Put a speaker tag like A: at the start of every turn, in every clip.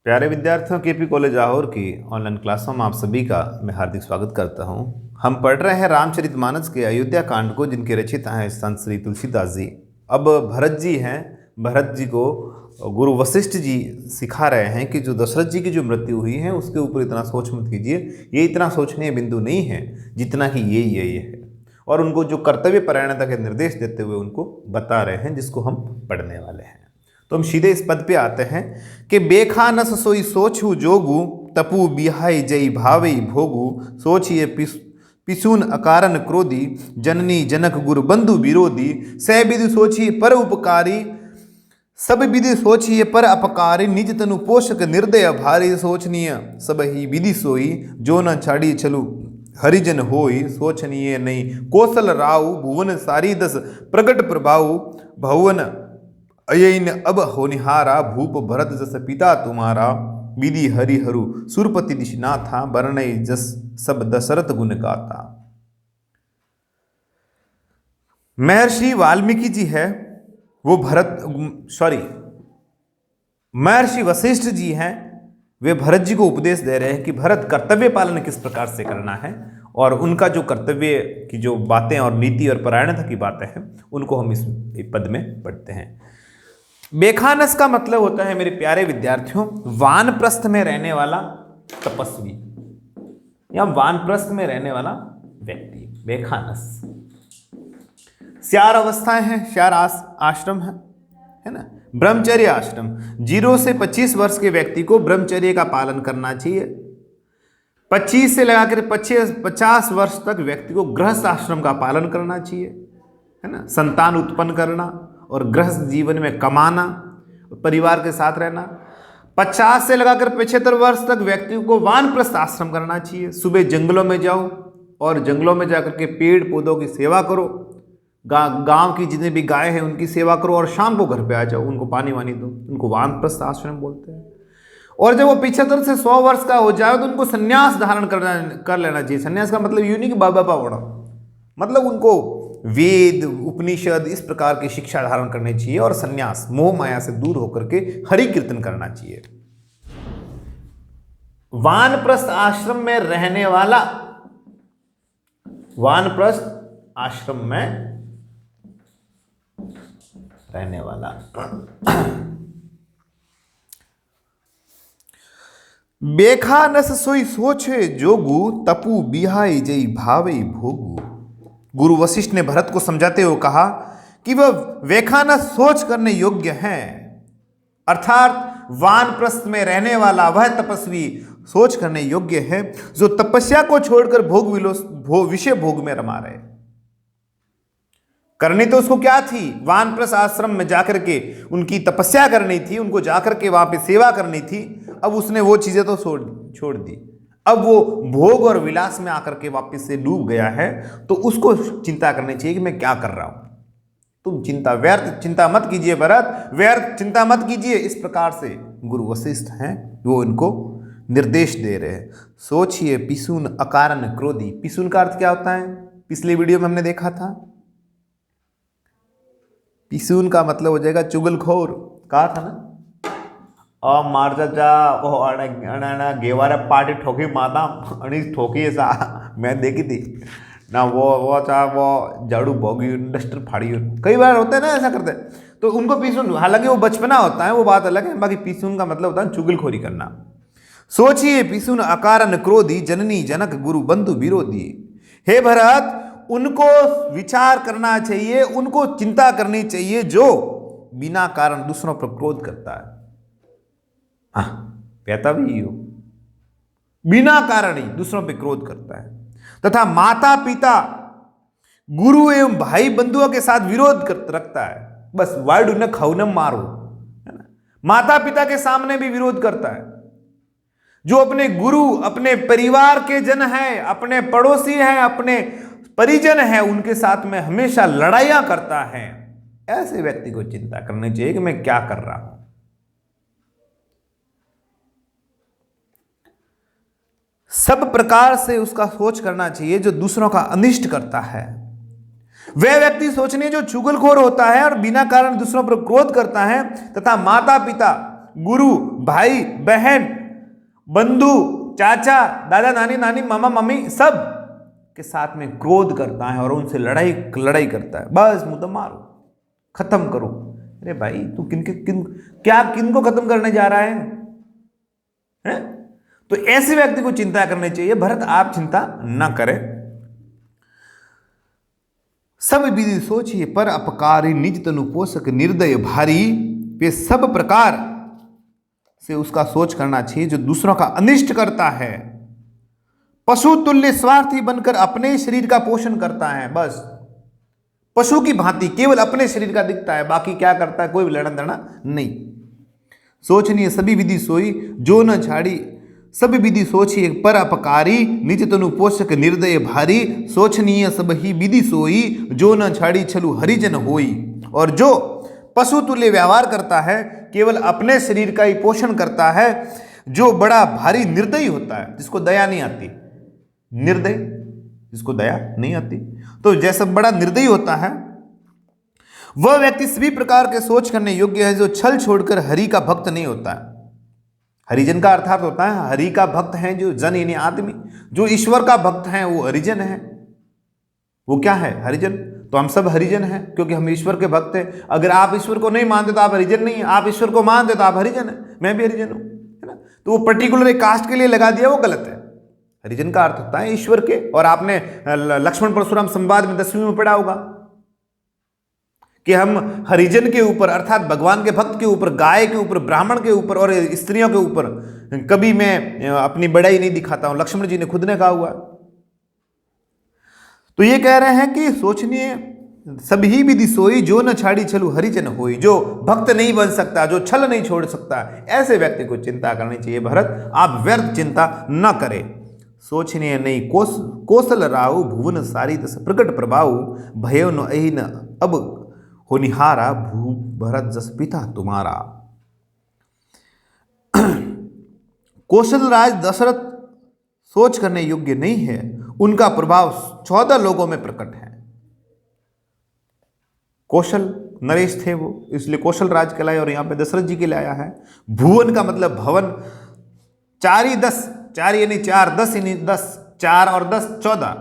A: प्यारे विद्यार्थियों, KP college Lahore की ऑनलाइन क्लासों में आप सभी का मैं हार्दिक स्वागत करता हूं। हम पढ़ रहे हैं रामचरितमानस के अयोध्या कांड को, जिनके रचिता हैं संत श्री तुलसीदास जी। अब भरत जी हैं, भरत जी को गुरु वशिष्ठ जी सिखा रहे हैं कि जो दशरथ जी की जो मृत्यु हुई है उसके ऊपर इतना सोच मत कीजिए, ये इतना सोचनीय बिंदु नहीं है जितना कि ये है। और उनको जो कर्तव्य परायणता के निर्देश देते हुए उनको बता रहे हैं, जिसको हम पढ़ने वाले हैं। तो हम सीधे इस पद पे आते हैं कि बेखा नस सोई सोचू जोगू, तपू बिहाई जई भावई भोगू, सोचिए पिसून अकारण क्रोधी, जननी जनक गुरु बंधु विरोधी, सह विधि सोचिए पर उपकारी, सब विधि सोचिए पर अपकारी, निज तनु पोषक निर्दय भारी, सोचनीय सब ही विधि सोई, जो न छाड़ी चलू हरिजन होई, सोचनीय नहीं कौशल राव, भुवन सारी दस प्रगट प्रभाव, भवन अयन अब होनिहारा, भूप भरत जस पिता तुम्हारा, विधि हरिहरु सुरपति दिशना था, वर्णय जस सब दशरथ गुण गाता। महर्षि वाल्मीकि जी है वो महर्षि वशिष्ठ जी हैं, वे भरत जी को उपदेश दे रहे हैं कि भरत कर्तव्य पालन किस प्रकार से करना है, और उनका जो कर्तव्य की जो बातें और नीति और परायणता की बातें हैं उनको हम इस पद में पढ़ते हैं। बेखानस का मतलब होता है मेरे प्यारे विद्यार्थियों, वानप्रस्थ में रहने वाला तपस्वी या वानप्रस्थ में रहने वाला व्यक्ति, बेखानस। चार अवस्थाएं हैं, चार आश्रम है ना। ब्रह्मचर्य आश्रम, 0 से 25 वर्ष के व्यक्ति को ब्रह्मचर्य का पालन करना चाहिए। 25 से लगाकर 50 वर्ष तक व्यक्ति को गृहस्थ आश्रम का पालन करना चाहिए, है ना। संतान उत्पन्न करना और गृहस्थ जीवन में कमाना, परिवार के साथ रहना। 50 से लगाकर 75 वर्ष तक व्यक्ति को वानप्रस्थ आश्रम करना चाहिए। सुबह जंगलों में जाओ और जंगलों में जाकर के पेड़ पौधों की सेवा करो, गांव की जितनी भी गाय हैं उनकी सेवा करो, और शाम को घर पे आ जाओ, उनको पानी वानी दो। उनको वानप्रस्थ आश्रम बोलते हैं। और जब वो 75 से 100 वर्ष का हो जाए तो उनको संन्यास धारण कर लेना चाहिए। संन्यास का मतलब यूं नहीं कि बाबा होना, मतलब उनको वेद उपनिषद इस प्रकार की शिक्षा धारण करनी चाहिए, और संन्यास मोह माया से दूर होकर के हरि कीर्तन करना चाहिए। वानप्रस्थ आश्रम में रहने वाला, वानप्रस्थ आश्रम में रहने वाला बेखा नस सोई सोचे जोगू, तपू बिहाई जई भावई भोगू। गुरु वशिष्ठ ने भरत को समझाते हुए कहा कि वह वेखाना सोच करने योग्य हैं, अर्थात वानप्रस्थ में रहने वाला वह तपस्वी सोच करने योग्य है जो तपस्या को छोड़कर विषय भोग में रमा रहे। करनी तो उसको क्या थी, वानप्रस्थ आश्रम में जाकर के उनकी तपस्या करनी थी, उनको जाकर के वहां पे सेवा करनी थी। अब उसने वो चीजें तो छोड़ दी, अब वो भोग और विलास में आकर के वापस से डूब गया है। तो उसको चिंता करनी चाहिए कि मैं क्या कर रहा हूं। तुम व्यर्थ चिंता मत कीजिए भरत, व्यर्थ चिंता मत कीजिए। इस प्रकार से गुरु वशिष्ठ हैं, वो इनको निर्देश दे रहे हैं। सोचिए पिसून अकारण क्रोधी। पिसून का अर्थ क्या होता है, पिछले वीडियो में हमने देखा था। पिसून का मतलब हो जाएगा चुगलखोर, कहा था ना। और मारजा जा ओ अना गेवारा पार्टी ठोकी माता अनी ठोकी ऐसा मैं देखी थी ना, वो चाह वो झाड़ू भोगी डस्टर फाड़ी। कई बार होता है ना ऐसा करते हैं, तो उनको पिसून, हालांकि वो बचपना होता है, वो बात अलग है। बाकी पिसून का मतलब होता है चुगलखोरी करना। सोचिए पिसून अकारण क्रोधी, जननी जनक गुरु बंधु विरोधी। हे भरत, उनको विचार करना चाहिए, उनको चिंता करनी चाहिए जो बिना कारण दूसरों पर क्रोध करता है। कहता भी हो, बिना कारण ही दूसरों पर क्रोध करता है, तथा माता पिता गुरु एवं भाई बंधुओं के साथ विरोध रखता है। बस वाइड न खाओ न मारो, है ना। माता पिता के सामने भी विरोध करता है। जो अपने गुरु, अपने परिवार के जन हैं, अपने पड़ोसी हैं, अपने परिजन हैं, उनके साथ में हमेशा लड़ाइयां करता है। ऐसे व्यक्ति को चिंता करनी चाहिए कि मैं क्या कर रहा हूं। सब प्रकार से उसका सोच करना चाहिए जो दूसरों का अनिष्ट करता है। वह व्यक्ति सोचने जो चुगलखोर होता है और बिना कारण दूसरों पर क्रोध करता है, तथा माता पिता गुरु भाई बहन, बंधु, चाचा, दादा, नानी, नानी, मामा, मम्मी, सब के साथ में क्रोध करता है और उनसे लड़ाई करता है। बस मुद्दा मारो, खत्म करो। अरे भाई तू किनको खत्म करने जा रहा है? तो ऐसे व्यक्ति को चिंता करनी चाहिए। भरत आप चिंता न करें। सब विधि सोचिए पर अपकारी, निज तनु पोषक निर्दय भारी। वे सब प्रकार से उसका सोच करना चाहिए जो दूसरों का अनिष्ट करता है। पशु तुल्य स्वार्थी बनकर अपने शरीर का पोषण करता है। बस पशु की भांति केवल अपने शरीर का दिखता है, बाकी क्या करता है कोई लेना देना नहीं। सोचनीय सभी विधि सोई जो न छाड़ी, सब विधि सोचिए पर अपकारी, निज तनु पोषक निर्दय भारी। सोचनीय सब ही विधि सोई जो न छाड़ी, छलु हरिजन होई। और जो पशु तुल्य व्यवहार करता है, केवल अपने शरीर का ही पोषण करता है, जो बड़ा भारी निर्दयी होता है, जिसको दया नहीं आती, निर्दय जिसको दया नहीं आती, तो जैसा बड़ा निर्दयी होता है, वह व्यक्ति सभी प्रकार के सोच करने योग्य है जो छल छोड़कर हरि का भक्त नहीं होता है। हरिजन का अर्थात होता है हरि का भक्त है जो जन यानी आदमी, जो ईश्वर का भक्त है वो हरिजन है। वो क्या है हरिजन? तो हम सब हरिजन हैं क्योंकि हम ईश्वर के भक्त हैं। अगर आप ईश्वर को नहीं मानते तो आप हरिजन नहीं है, आप ईश्वर को मानते तो आप हरिजन है। मैं भी हरिजन हूं, है ना। तो वो पर्टिकुलर एक कास्ट के लिए लगा दिया, वो गलत है। हरिजन का अर्थ होता है ईश्वर के। और आपने लक्ष्मण परशुराम संवाद में 10वीं में पढ़ा होगा कि हम हरिजन के ऊपर अर्थात भगवान के भक्त के ऊपर, गाय के ऊपर, ब्राह्मण के ऊपर और स्त्रियों के ऊपर कभी मैं अपनी बड़ाई नहीं दिखाता हूं। लक्ष्मण जी ने खुद ने कहा हुआ। तो ये कह रहे हैं कि सोचनीय सभी विधि सोई जो न छाड़ी छलु हरिजन होई। जो भक्त नहीं बन सकता, जो छल नहीं छोड़ सकता, ऐसे व्यक्ति को चिंता करनी चाहिए। भरत आप व्यर्थ चिंता न करें। सोचनीय नहीं कौशल राहु, भुवन सारी तस प्रकट प्रभाव। भयो न अहि न अब होनिहारा, भू भरत जस पिता तुम्हारा। कौशल राज दशरथ सोच करने योग्य नहीं है, उनका प्रभाव 14 लोगों में प्रकट है। कौशल नरेश थे वो, इसलिए कौशल राज कहलाए और यहां पे दशरथ जी के लिए आया है। भुवन का मतलब भवन, 4 ही 10, 4 यानी 4, 10 यानी 10, 4 और 10 14,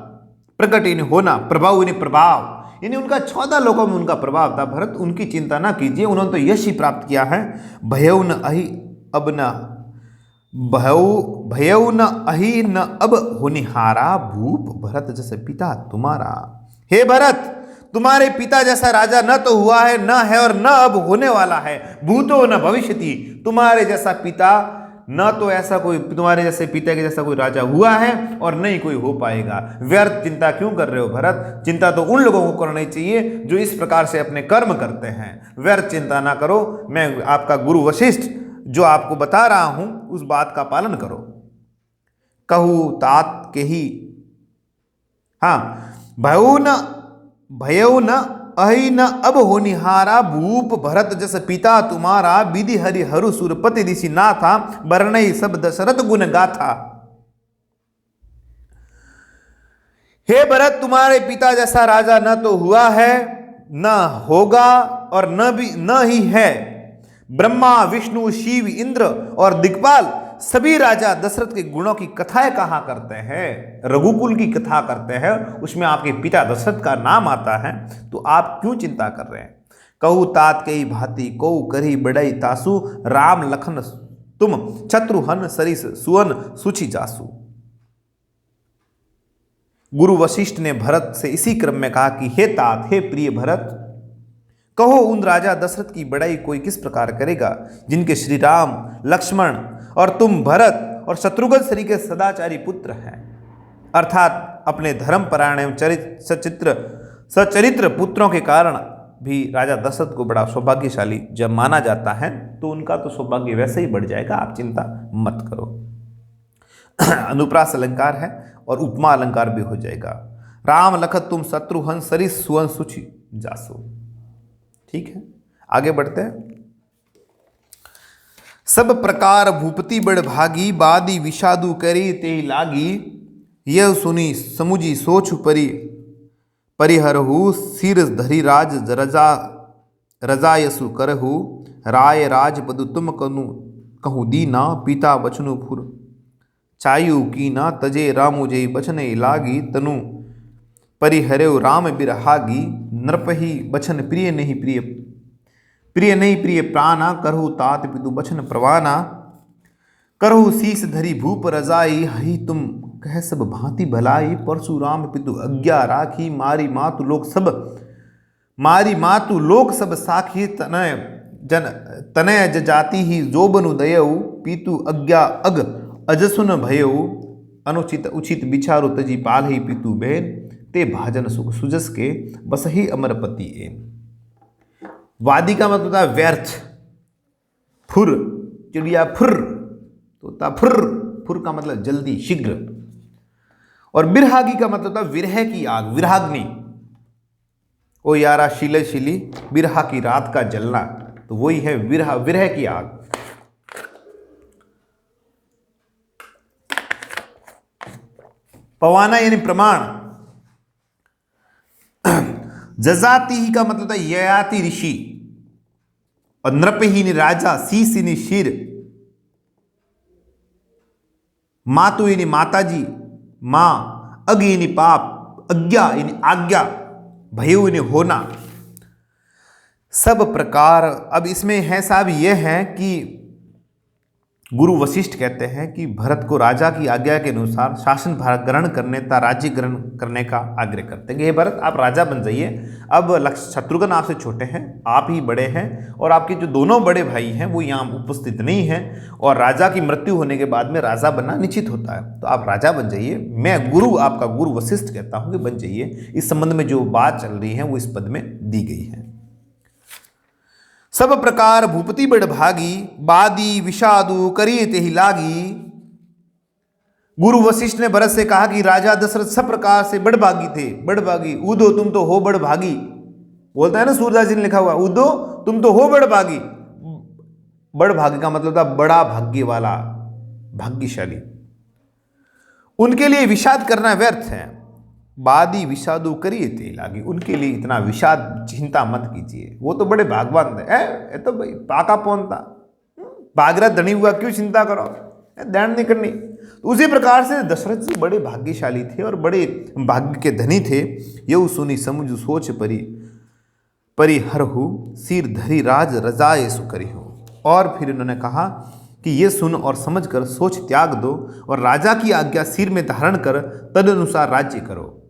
A: प्रकट यानी होना, प्रभाव यानी प्रभाव, यानी उनका 14 लोगों में उनका प्रभाव था। भरत उनकी चिंता ना कीजिए, उन्होंने तो यश ही प्राप्त किया है। भयउ न अहि अब न भयउ न अहि न अब होनिहारा, भूप भरत जैसे पिता तुम्हारा। हे भरत, तुम्हारे पिता जैसा राजा न तो हुआ है, न है और न अब होने वाला है। भूतो न भविष्यति, तुम्हारे जैसा पिता न तो ऐसा कोई, तुम्हारे जैसे पिता के जैसा कोई राजा हुआ है और नहीं कोई हो पाएगा। व्यर्थ चिंता क्यों कर रहे हो भरत? चिंता तो उन लोगों को करनी चाहिए जो इस प्रकार से अपने कर्म करते हैं। व्यर्थ चिंता ना करो। मैं आपका गुरु वशिष्ठ जो आपको बता रहा हूं उस बात का पालन करो। कहू तात के ही, हाँ, भयउ न अहि न अब होनिहारा, भूप भरत जस पिता तुम्हारा। विधि हरि हरु सुरपति ऋषि नाथा, वर्णई सब दशरथ गुण गाथा। हे भरत, तुम्हारे पिता जैसा राजा न तो हुआ है, न होगा और न ही है। ब्रह्मा विष्णु शिव इंद्र और दिक्पाल सभी राजा दशरथ के गुणों की कथाएं कहा करते हैं, रघुकुल की कथा करते हैं, उसमें आपके पिता दशरथ का नाम आता है। तो आप क्यों चिंता कर रहे हैं? कहू तात कई भांति को करी बड़ई तासु, राम लखन तुम शत्रुहन सरिस सुवन सुचि जासु। गुरु वशिष्ठ ने भरत से इसी क्रम में कहा कि हे तात, हे प्रिय भरत, कहो उन राजा दशरथ की बड़ाई कोई किस प्रकार करेगा जिनके श्री राम, लक्ष्मण और तुम भरत और शत्रुघ्न श्री के सदाचारी पुत्र हैं। अर्थात अपने धर्मपरायण एवं सचरित्र पुत्रों के कारण भी राजा दशरथ को बड़ा सौभाग्यशाली जब माना जाता है, तो उनका तो सौभाग्य वैसे ही बढ़ जाएगा। आप चिंता मत करो। अनुप्रास अलंकार है और उपमा अलंकार भी हो जाएगा। राम लखत तुम शत्रुहन सरिस सुवन सुचि जासो। ठीक है, आगे बढ़ते हैं। सब प्रकार भूपति बड़ भागी, बादी विषादु करी ते लागी। यह सुनी समुझी सोच परिहरहु, सिर धरी राज रजायसु करहु। राय राज पदु तुम कहूँ दीना पिता बचनु फुर चायु कीना तजे रामु जय बचन लागी तनु परिहरेव राम बिरहागी नृपहि बचन प्रिय नहीं प्रिय प्रिय नहीं प्रिय प्राणा करहु तात पितु बचन प्रवाना करहु शीस धरी भूप रजाई हही तुम कह सब भांति भलाई परशुराम पितु आज्ञा राखी मारी मातु लोक सब मारी मातु लोक सब साखी तनय जाति ही जोबनु दयऊ पीतु आज्ञा अग अजसुन भयऊ अनुचित उचित विचारु तजी पाल ही पीतु बहन ते भाजन सुख सुजस के बस ही अमरपति एन। वादी का मतलब था व्यर्थ, फुर चिड़िया फुर तोता फुर, फुर का मतलब जल्दी शीघ्र, और बिरहागी का मतलब था विरह की आग, विरहाग्नि। ओ यारा शीले शीली बिरहा की रात का जलना, तो वही है विरह, विरह की आग। पवाना यानी प्रमाण। जजाति ही का मतलब था ययाति ऋषि, और नृपहि यानी राजा, शीस यानी शीर, मातु यानी माताजी मां, अग यानी पाप, अज्ञा यानी आज्ञा, भयु यानी होना, सब प्रकार। अब इसमें है साहब यह है कि गुरु वशिष्ठ कहते हैं कि भरत को राजा की आज्ञा के अनुसार शासन भार ग्रहण करने तथा राज्य ग्रहण करने का आग्रह करते हैं कि हे भरत आप राजा बन जाइए। अब शत्रुघ्न आपसे छोटे हैं, आप ही बड़े हैं, और आपके जो दोनों बड़े भाई हैं वो यहाँ उपस्थित नहीं हैं, और राजा की मृत्यु होने के बाद में राजा बनना निश्चित होता है, तो आप राजा बन जाइए। मैं गुरु, आपका गुरु वशिष्ठ कहता हूँ कि बन जाइए। इस संबंध में जो बात चल रही है वो इस पद में दी गई है। सब प्रकार भूपति बड़ भागी बादी विषादु करिए तेहि लागी। गुरु वशिष्ठ ने भरत से कहा कि राजा दशरथ सब प्रकार से बड़ भागी थे, बड़ भागी। उदो तुम तो हो बड़ भागी, बोलता है ना सूरदास जी ने लिखा हुआ, उदो तुम तो हो बड़ भागी। बड़ भागी का मतलब था बड़ा भाग्य वाला, भाग्यशाली। उनके लिए विषाद करना व्यर्थ है। बादी विषादु करिए ते लागी, उनके लिए इतना विषाद चिंता मत कीजिए, वो तो बड़े भागवान थे। ये तो भाई पाका पौन था, भागरा धनी हुआ, क्यों चिंता करो, ध्यान नहीं करनी। तो उसी प्रकार से दशरथ जी बड़े भाग्यशाली थे और बड़े भाग्य के धनी थे। यऊ सुनी समुझ सोच परी परी हरहु सिर धरी राज रजाए सुकरी हो। और फिर उन्होंने कहा कि ये सुन और समझ कर सोच त्याग दो और राजा की आज्ञा सिर में धारण कर तद अनुसार राज्य करो,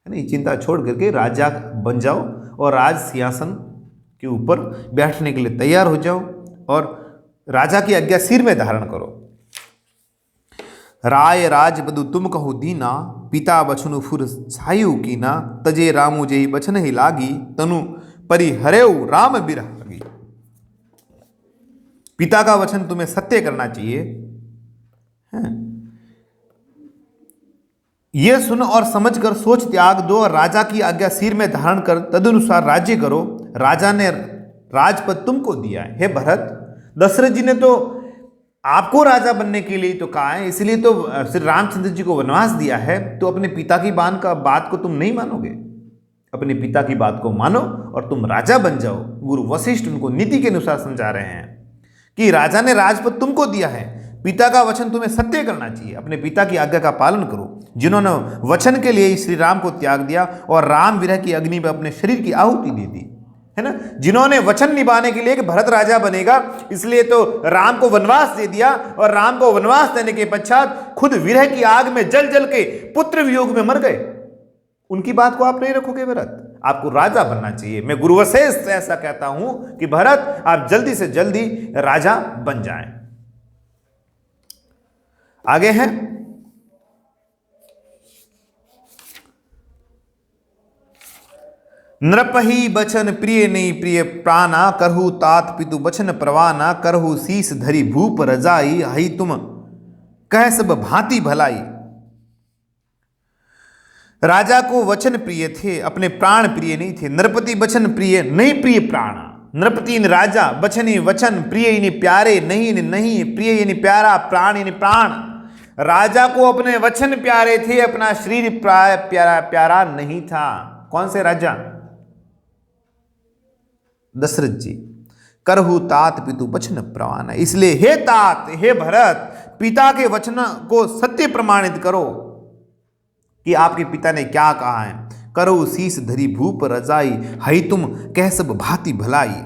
A: है ना। चिंता छोड़ करके राजा बन जाओ और राज सिंहासन के ऊपर बैठने के लिए तैयार हो जाओ और राजा की आज्ञा सिर में धारण करो। राय राज बधु तुम कहु दीना पिता बचनु फुर छायु कीना तजे रामु जेहि बचन ही लागी तनु परिहरेउ राम बिरहागी। पिता का वचन तुम्हें सत्य करना चाहिए, यह सुन और समझकर सोच त्याग दो और राजा की आज्ञा सिर में धारण कर तदनुसार राज्य करो। राजा ने राजपद तुमको दिया है। हे भरत, दशरथ जी ने तो आपको राजा बनने के लिए तो कहा है, इसलिए तो श्री रामचंद्र जी को वनवास दिया है। तो अपने पिता की बात को तुम नहीं मानोगे, अपने पिता की बात को मानो और तुम राजा बन जाओ। गुरु वशिष्ठ उनको नीति के अनुसार समझा रहे हैं कि राजा ने राजपद तुमको दिया है, पिता का वचन तुम्हें सत्य करना चाहिए, अपने पिता की आज्ञा का पालन करो। जिन्होंने वचन के लिए श्री राम को त्याग दिया और राम विरह की अग्नि में अपने शरीर की आहुति दे दी, है ना। जिन्होंने वचन निभाने के लिए कि भरत राजा बनेगा, इसलिए तो राम को वनवास दे दिया और राम को वनवास देने के पश्चात खुद विरह की आग में जल जल के पुत्र वियोग में मर गए। उनकी बात को आप नहीं रखोगे भरत, आपको राजा बनना चाहिए। मैं गुरु वशिष्ठ से ऐसा कहता हूं कि भरत आप जल्दी से जल्दी राजा बन जाएं। आगे हैं नृपहि बचन प्रिय नहीं प्रिय प्राणा करहु तात पितु बचन प्रवाना करहु शीस धरी भूप रजाई हई तुम कह सब भांति भलाई। राजा को वचन प्रिय थे, अपने प्राण प्रिय नहीं थे। नृपति वचन प्रिय नहीं प्रिय प्राणा, नृपति यानी राजा, वचन यानी वचन, प्रिय यानी प्यारे, नहीं यानी नहीं, प्रिय यानी प्यारा, प्राण यानी प्राण। राजा को अपने वचन प्यारे थे, अपना शरीर प्यारा नहीं था। कौन से राजा? दशरथ जी। करहु तात पितु वचन प्रमाण। इसलिए हे तात, हे भरत, पिता के वचन को सत्य प्रमाणित करो कि आपके पिता ने क्या कहा है। करो शीस धरी भूप रजाई, हई तुम कह सब भांति भलाई।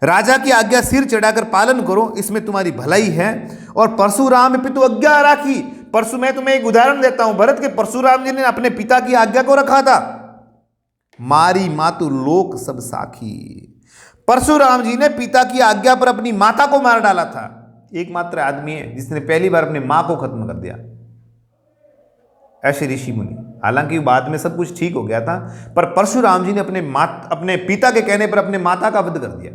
A: राजा की आज्ञा सिर चढ़ाकर पालन करो, इसमें तुम्हारी भलाई है। और परशुराम पितु आज्ञा राखी। परशु, मैं तुम्हें एक उदाहरण देता हूं, भरत के परशुराम जी ने अपने पिता की आज्ञा को रखा था। मारी मातु लोक सब साखी। परशुराम जी ने पिता की आज्ञा पर अपनी माता को मार डाला था। एकमात्र आदमी है जिसने पहली बार अपनी मां को खत्म कर दिया, ऐसे ऋषि मुनि। हालांकि बाद में सब कुछ ठीक हो गया था, पर परशुराम जी ने अपने पिता के कहने पर अपने माता का वध कर दिया।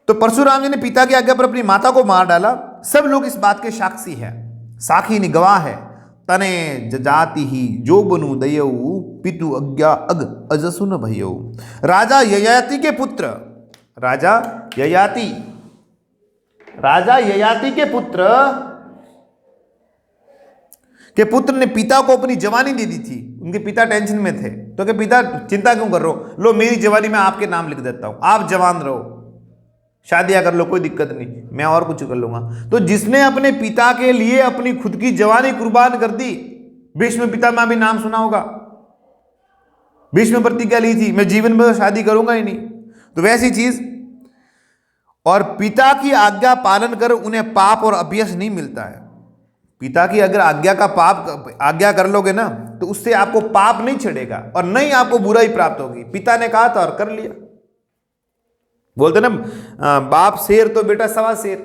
A: तो परशुराम जी ने पिता की आज्ञा पर अपनी माता को मार डाला। सब लोग इस बात के साक्षी हैं, साखी नि गवाह है। तने जजाति ही जो बनु दयऊ, पितु आज्ञा अग अजसु न भयऊ। राजा ययाति के पुत्र, राजा ययाति के पुत्र ने पिता को अपनी जवानी दे दी थी। उनके पिता टेंशन में थे, तो कि पिता चिंता क्यों कर रहे हो, लो मेरी जवानी में आपके नाम लिख देता हूं, आप जवान रहो, शादियां कर लो, कोई दिक्कत नहीं, मैं और कुछ कर लूंगा। तो जिसने अपने पिता के लिए अपनी खुद की जवानी कुर्बान कर दी, भीष्म पितामह भी नाम सुना होगा, भीष्म प्रतिज्ञा ली थी मैं जीवन में शादी करूंगा ही नहीं। तो वैसी चीज, और पिता की आज्ञा पालन कर उन्हें पाप और अपयश नहीं मिलता है। पिता की अगर आज्ञा कर लोगे ना, तो उससे आपको पाप नहीं चढ़ेगा और नहीं आपको बुराई प्राप्त होगी। पिता ने कहा था और कर लिया। बोलते ना, बाप शेर तो बेटा सवा शेर,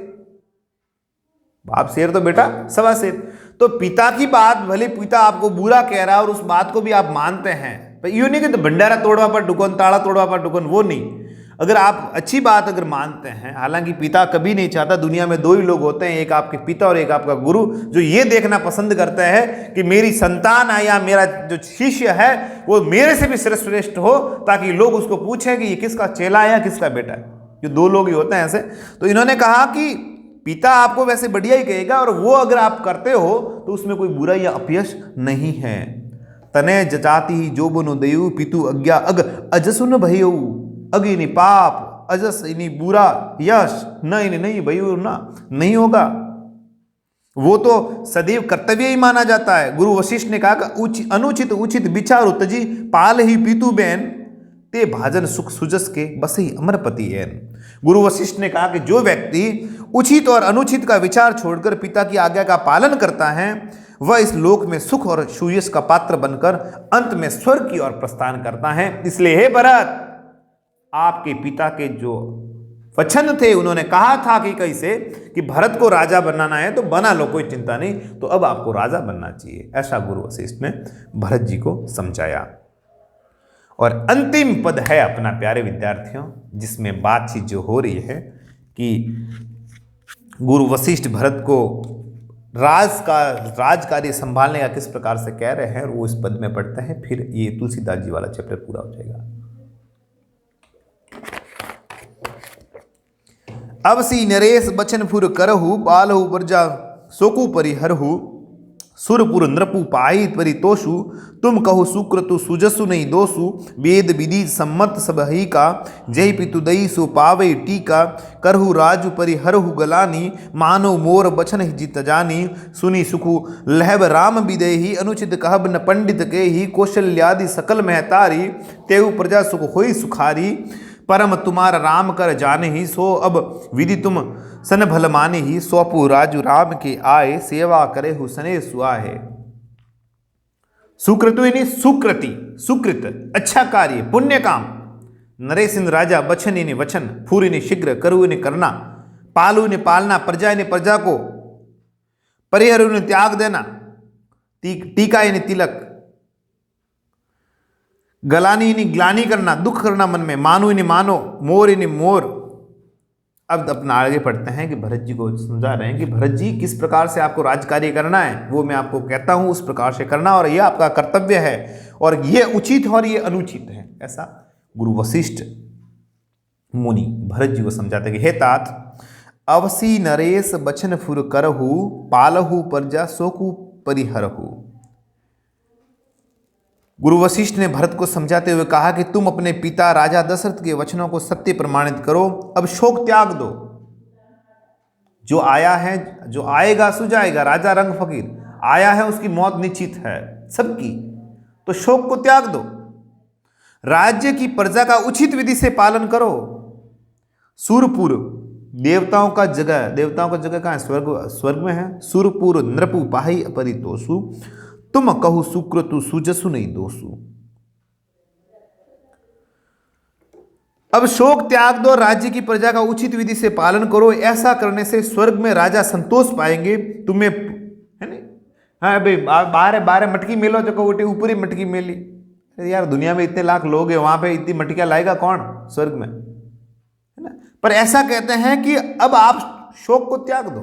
A: बाप शेर तो बेटा सवा शेर। तो पिता की बात, भले पिता आपको बुरा कह रहा है और उस बात को भी आप मानते हैं, पर यूं नहीं कि तो भंडारा तोड़वा पर दुकान, ताड़ा तोड़वा पर दुकान, वो नहीं। अगर आप अच्छी बात अगर मानते हैं, हालांकि पिता कभी नहीं चाहता, दुनिया में दो ही लोग होते हैं, एक आपके पिता और एक आपका गुरु, जो ये देखना पसंद करता है कि मेरी संतान है या मेरा जो शिष्य है वो मेरे से भी श्रेष्ठ हो, ताकि लोग उसको पूछें कि ये किसका चेला है या किसका बेटा है। ये दो लोग ही होते हैं ऐसे। तो इन्होंने कहा कि पिता आपको वैसे बढ़िया ही कहेगा, और वो अगर आप करते हो तो उसमें कोई बुराई या अपयश नहीं है। तने जचाती ही जो बनो दयु, पितु आज्ञा अग अजसुन भयऊ। अग इन्हीं पाप, अजस इन्हीं बुरा, यश न इन्हीं नहीं भयऊ ना, नहीं होगा। वो तो सदैव कर्तव्य ही माना जाता है। गुरु वशिष्ठ ने कहा कि अनुचित उचित विचार तजी, पाल ही पीतु बैन, ते भाजन सुख सुजस के बस ही अमरपति एन। गुरु वशिष्ठ ने कहा कि जो व्यक्ति उचित और अनुचित का विचार छोड़कर पिता की आज्ञा का पालन करता है, वह इस लोक में सुख और सुयश का पात्र बनकर अंत में स्वर्ग की ओर प्रस्थान करता है। इसलिए हे भरत, आपके पिता के जो वचन थे, उन्होंने कहा था कि कैसे कि भरत को राजा बनाना है तो बना लो, कोई चिंता नहीं, तो अब आपको राजा बनना चाहिए। ऐसा गुरु वशिष्ठ ने भरत जी को समझाया। और अंतिम पद है अपना, प्यारे विद्यार्थियों, जिसमें बातचीत जो हो रही है कि गुरु वशिष्ठ भरत को राज कार्य संभालने का किस प्रकार से कह रहे हैं, और वो इस पद में पढ़ते हैं। फिर ये तुलसीदास जी वाला चैप्टर पूरा हो जाएगा। अब सी नरेश बचन फुर करहु, बालहु प्रजा सोकु परिहरहु, सुरपुर नृपु पाई परितोषु, तुम कहो सुक्रतु सुजसु नहीं दोषु, वेद विधि सम्मत सब ही का, जय पितु दई सो पावे टीका, करहु राजु परिहरहु गलानी, मानो मोर बचन ही जित जानी, सुनी सुखु लहब राम विदेही, अनुचित कहब न पंडित के ही, कौशल्यादि सकल महतारी, तेहु प्रजा सुख होई सुखारी, परम तुम्हारा राम कर जाने ही, सो अब विधि तुम सन भल माने ही, सौपु राजु राम के आए, सेवा करे हुसने सुआहे। सुकृतु यानी सुकृति, सुकृत अच्छा कार्य, पुण्य काम। नरेश राजा, बचन यानी वचन, फूर यानी शीघ्र, करु यानी करना, पालु यानी पालना, प्रजा यानी प्रजा को, परिहर यानी त्याग देना, टीका यानी तिलक, गलानी यानी ग्लानी करना, दुख करना मन में, मानो यानी मानो, मोर यानी मोर। अब अपना आगे पढ़ते हैं कि भरत जी को समझा रहे हैं कि भरत जी किस प्रकार से आपको राज कार्य करना है, वो मैं आपको कहता हूं उस प्रकार से करना, और यह आपका कर्तव्य है, और ये उचित है और ये अनुचित है। ऐसा गुरु वशिष्ठ मुनि भरत जी को समझाते कि हे तात, अवसी नरेश बचन फुर करहु, पालहु प्रजा सोकु परिहरहु। गुरु वशिष्ठ ने भरत को समझाते हुए कहा कि तुम अपने पिता राजा दशरथ के वचनों को सत्य प्रमाणित करो, अब शोक त्याग दो। जो आया है, जो आएगा सो जाएगा, राजा रंग फकीर आया है, उसकी मौत निश्चित है सबकी, तो शोक को त्याग दो। राज्य की प्रजा का उचित विधि से पालन करो। सूरपुर देवताओं का जगह, देवताओं का जगह कहाँ है? स्वर्ग में है। सूरपुर नृपु पाहि अपरितोषु, तुम कहु सुक्रतु सुजसु नहीं दोषु। अब शोक त्याग दो, राज्य की प्रजा का उचित विधि से पालन करो। ऐसा करने से स्वर्ग में राजा संतोष पाएंगे। तुम्हें है नहीं, हाँ भाई बारह बारह मटकी मेलो जो कहोटे ऊपरी मटकी मेली। अरे यार दुनिया में इतने लाख लोग हैं, वहां पे इतनी मटकियां लाएगा कौन स्वर्ग में, है ना। पर ऐसा कहते हैं कि अब आप शोक को त्याग दो,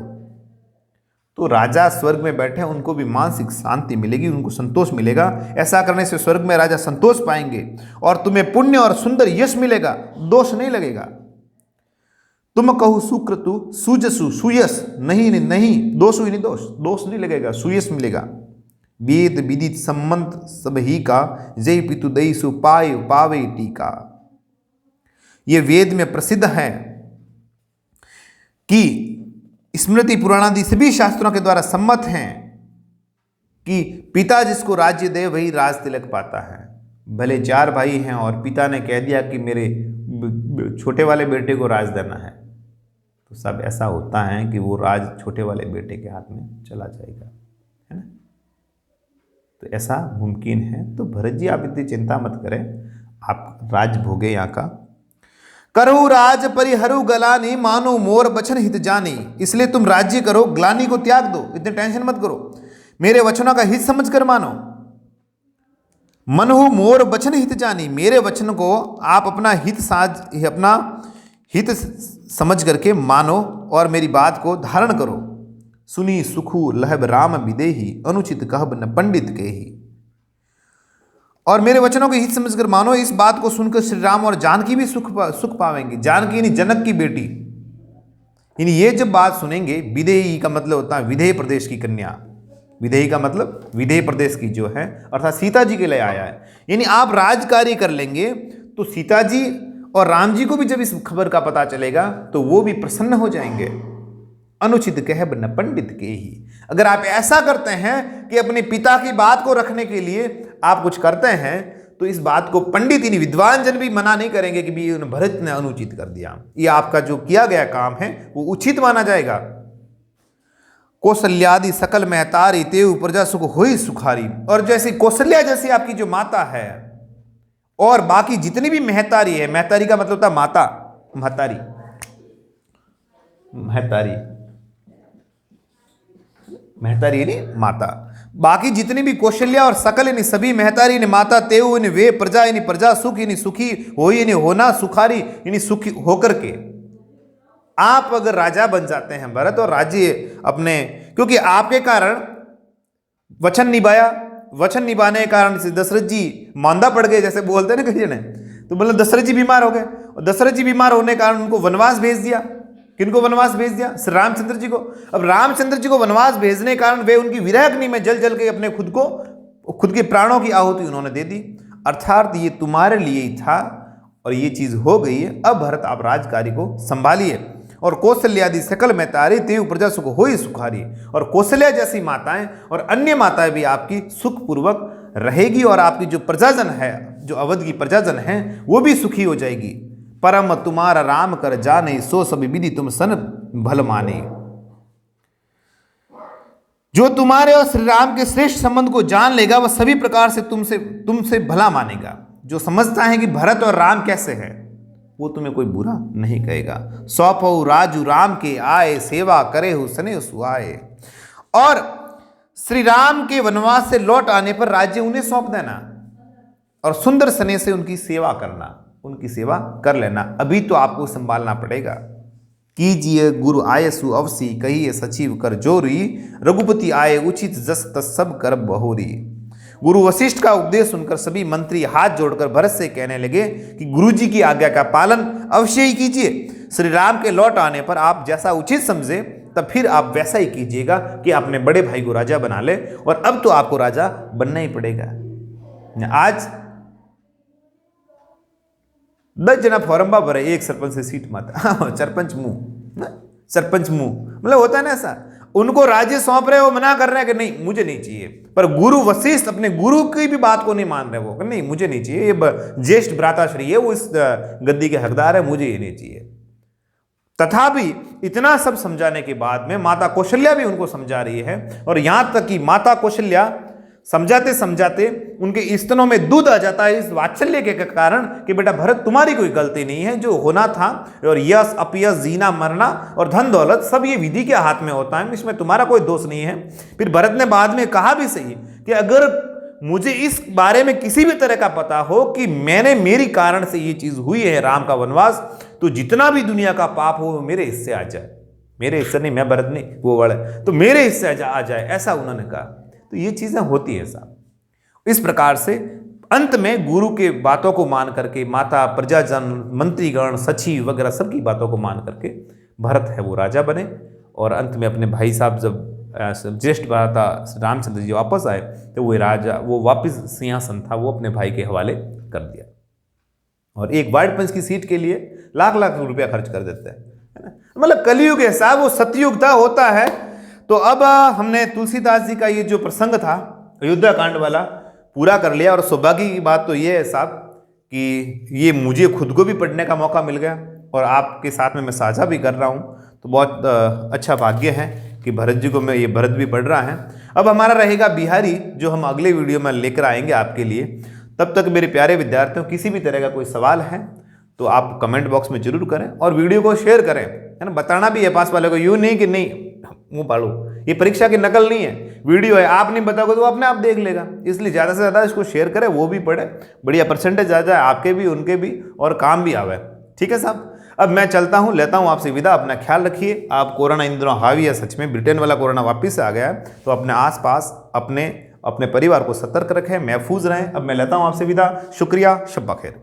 A: तो राजा स्वर्ग में बैठे उनको भी मानसिक शांति मिलेगी, उनको संतोष मिलेगा। ऐसा करने से स्वर्ग में राजा संतोष पाएंगे और तुम्हें पुण्य और सुंदर यश मिलेगा, दोष नहीं लगेगा। तुम कहु सुक्रतु सुजसु, सुयश नहीं नहीं, दोषु ही नहीं, दोष नहीं लगेगा, सुयश मिलेगा। वेद विदित संबंध सब ही का, जय पितु दई सु पाय पावे टीका। ये वेद में प्रसिद्ध है कि स्मृति पुराणादि सभी शास्त्रों के द्वारा सम्मत हैं कि पिता जिसको राज्य दे वही राज तिलक पाता है। भले 4 भाई हैं और पिता ने कह दिया कि मेरे छोटे वाले बेटे को राज देना है, तो सब ऐसा होता है कि वो राज छोटे वाले बेटे के हाथ में चला जाएगा, है ना। तो ऐसा मुमकिन है। तो भरत जी आप इतनी चिंता मत करें, आप राज भोगे यहाँ का। करहु राज परिहरु गलानी, मानो मोर बचन हित जानी। इसलिए तुम राज्य करो, ग्लानी को त्याग दो, इतने टेंशन मत करो, मेरे वचनों का हित समझ कर मानो। मनहु मोर बचन हित जानी, मेरे वचन को आप अपना हित समझ करके मानो और मेरी बात को धारण करो। सुनी सुखु लहब राम विदेही, अनुचित कहब न पंडित के ही। और मेरे वचनों को हित समझकर मानो। इस बात को सुनकर श्री राम और जानकी भी सुख पावेंगे। जानकी यानी जनक की बेटी, यानी ये जब बात सुनेंगे, विदेही का मतलब होता है विदेह प्रदेश की कन्या, विदेही का मतलब विदेह प्रदेश की जो है, अर्थात सीता जी के लिए आया है। यानी आप राजकार्य कर लेंगे तो सीता जी और राम जी को भी जब इस खबर का पता चलेगा तो वो भी प्रसन्न हो जाएंगे। अनुचित कहब न पंडित के ही। अगर आप ऐसा करते हैं कि अपने पिता की बात को रखने के लिए आप कुछ करते हैं, तो इस बात को पंडित यानी विद्वान जन भी मना नहीं करेंगे कि भी भरत ने अनुचित कर दिया। ये आपका जो किया गया काम है वो उचित माना जाएगा। कौशल्यादि सकल महतारी, तेव प्रजा सुख होई सुखारी। और जैसे कौशल्या जैसी आपकी जो माता है और बाकी जितनी भी महतारी है, महतारी का मतलब होता है माता, महतारी, महतारी यानी माता। बाकी जितनी भी कौशल्या और सकल यानी सभी महतारी यानी माता, तेव यानी वे, प्रजा यानी प्रजा, सुख यानी सुखी, होई यानी होना, सुखारी यानी सुखी होकर के। आप अगर राजा बन जाते हैं भरत, और राज्य अपने, क्योंकि आपके कारण वचन निभाया, वचन निभाने के कारण से दशरथ जी मांदा पड़ गए, जैसे बोलते हैं ना कई जने, तो मतलब दशरथ जी बीमार हो गए, और दशरथ जी बीमार होने के कारण उनको वनवास भेज दिया। किनको वनवास भेज दिया? श्री रामचंद्र जी को। अब रामचंद्र जी को वनवास भेजने के कारण वे उनकी विरह अग्नि में जल जल के अपने खुद के प्राणों की आहुति उन्होंने दे दी। अर्थात ये तुम्हारे लिए ही था और ये चीज हो गई है। अब भरत आप राजकार्य को संभालिए। और कौशल्यादि सकल महतारी, तेव प्रजा सुख होई सुखारी। और कौशल्या जैसी माताएं और अन्य माताएं भी आपकी सुखपूर्वक रहेगी, और आपकी जो प्रजाजन है, जो अवध की प्रजाजन है, वो भी सुखी हो जाएगी। परम तुम्हारा राम कर जाने, सो सब विधि तुम सन भल माने। जो तुम्हारे और श्री राम के श्रेष्ठ संबंध को जान लेगा वह सभी प्रकार से तुमसे भला मानेगा। जो समझता है कि भरत और राम कैसे हैं, वो तुम्हें कोई बुरा नहीं कहेगा। सौंपो राजू राम के आए, सेवा करे हो सने सुहाए। और श्री राम के वनवास से लौट आने पर राज्य उन्हें सौंप देना और सुंदर सने से उनकी सेवा करना, उनकी सेवा कर लेना। अभी तो आपको संभालना पड़ेगा। कीजिए गुरु आये सु अवसी, कहिए सचिव कर जोरी। रघुपति आए उचित जस तस सब कर बहोरी। गुरु वशिष्ठ का उपदेश सुनकर सभी मंत्री हाथ जोड़कर भरत से कहने लगे कि गुरु जी की आज्ञा का पालन अवश्य ही कीजिए। श्री राम के लौट आने पर आप जैसा उचित समझे तब फिर आप वैसा ही कीजिएगा कि अपने बड़े भाई को राजा बना ले, और अब तो आपको राजा बनना ही पड़ेगा। आज 10 जना फॉर्म भरे, एक सरपंच से सीट माता सरपंच मुंह मतलब होता है ना ऐसा। उनको राज्य सौंप रहे हो, मना कर रहे हैं कि नहीं मुझे नहीं चाहिए, पर गुरु वशिष्ठ अपने गुरु की भी बात को नहीं मान रहे वो, नहीं मुझे नहीं चाहिए, ये ज्येष्ठ भ्राताश्री है, वो इस गद्दी के हकदार है, मुझे ये नहीं चाहिए। तथापि इतना सब समझाने के बाद में माता कौशल्या भी उनको समझा रही है, और यहां तक कि माता कौशल्या समझाते समझाते उनके स्तनों में दूध आ जाता है इस वात्सल्य के कारण कि बेटा भरत तुम्हारी कोई गलती नहीं है, जो होना था, और यश अपयश जीना मरना और धन दौलत सब ये विधि के हाथ में होता है, इसमें तुम्हारा कोई दोष नहीं है। फिर भरत ने बाद में कहा भी सही कि अगर मुझे इस बारे में किसी भी तरह का पता हो कि मेरी कारण से ये चीज हुई है राम का वनवास, तो जितना भी दुनिया का पाप हो मेरे हिस्से आ जाए, मेरे हिस्से नहीं, मैं भरत नहीं वो बड़ा, तो मेरे हिस्से आ जाए, ऐसा उन्होंने कहा। तो ये चीजें होती है साहब। इस प्रकार से अंत में गुरु के बातों को मान करके, माता प्रजाजन मंत्रीगण सचिव वगैरह सबकी बातों को मान करके भरत है वो राजा बने, और अंत में अपने भाई साहब जब ज्येष्ठ भ्राता रामचंद्र जी वापस आए तो वो राजा, वो वापस सिंहासन था वो अपने भाई के हवाले कर दिया, और एक वाइट पंच की सीट के लिए लाख लाख रुपया खर्च कर देते हैं, है ना। मतलब कलयुग है साहब, वो सतयुग था, होता है। तो अब हमने तुलसीदास जी का ये जो प्रसंग था अयोध्या कांड वाला पूरा कर लिया, और सौभाग्य की बात तो ये है साहब कि ये मुझे खुद को भी पढ़ने का मौका मिल गया और आपके साथ में मैं साझा भी कर रहा हूँ, तो बहुत अच्छा भाग्य है कि भरत जी को मैं ये भरत भी पढ़ रहा है। अब हमारा रहेगा बिहारी, जो हम अगले वीडियो में लेकर आएंगे आपके लिए। तब तक मेरे प्यारे विद्यार्थियों, किसी भी तरह का कोई सवाल है तो आप कमेंट बॉक्स में जरूर करें, और वीडियो को शेयर करें, है ना। बताना भी है पास वाले को, यूँ नहीं कि नहीं मुँह पाड़ो, ये परीक्षा की नकल नहीं है, वीडियो है, आप नहीं बताओगे तो वो अपने आप देख लेगा, इसलिए ज़्यादा से ज़्यादा इसको शेयर करें, वो भी पढ़े, बढ़िया परसेंटेज आ जाए, आपके भी उनके भी, और काम भी आवे। ठीक है साहब, अब मैं चलता हूँ, लेता हूँ आपसे विदा। अपना ख्याल रखिए। आप कोरोना इन दिनों हावी है, सच में ब्रिटेन वाला कोरोना वापस से आ गया है, तो अपने आसपास अपने परिवार को सतर्क रखें, महफूज रहें। अब मैं लेता हूँ आपसे विदा। शुक्रिया, शब्बा खैर।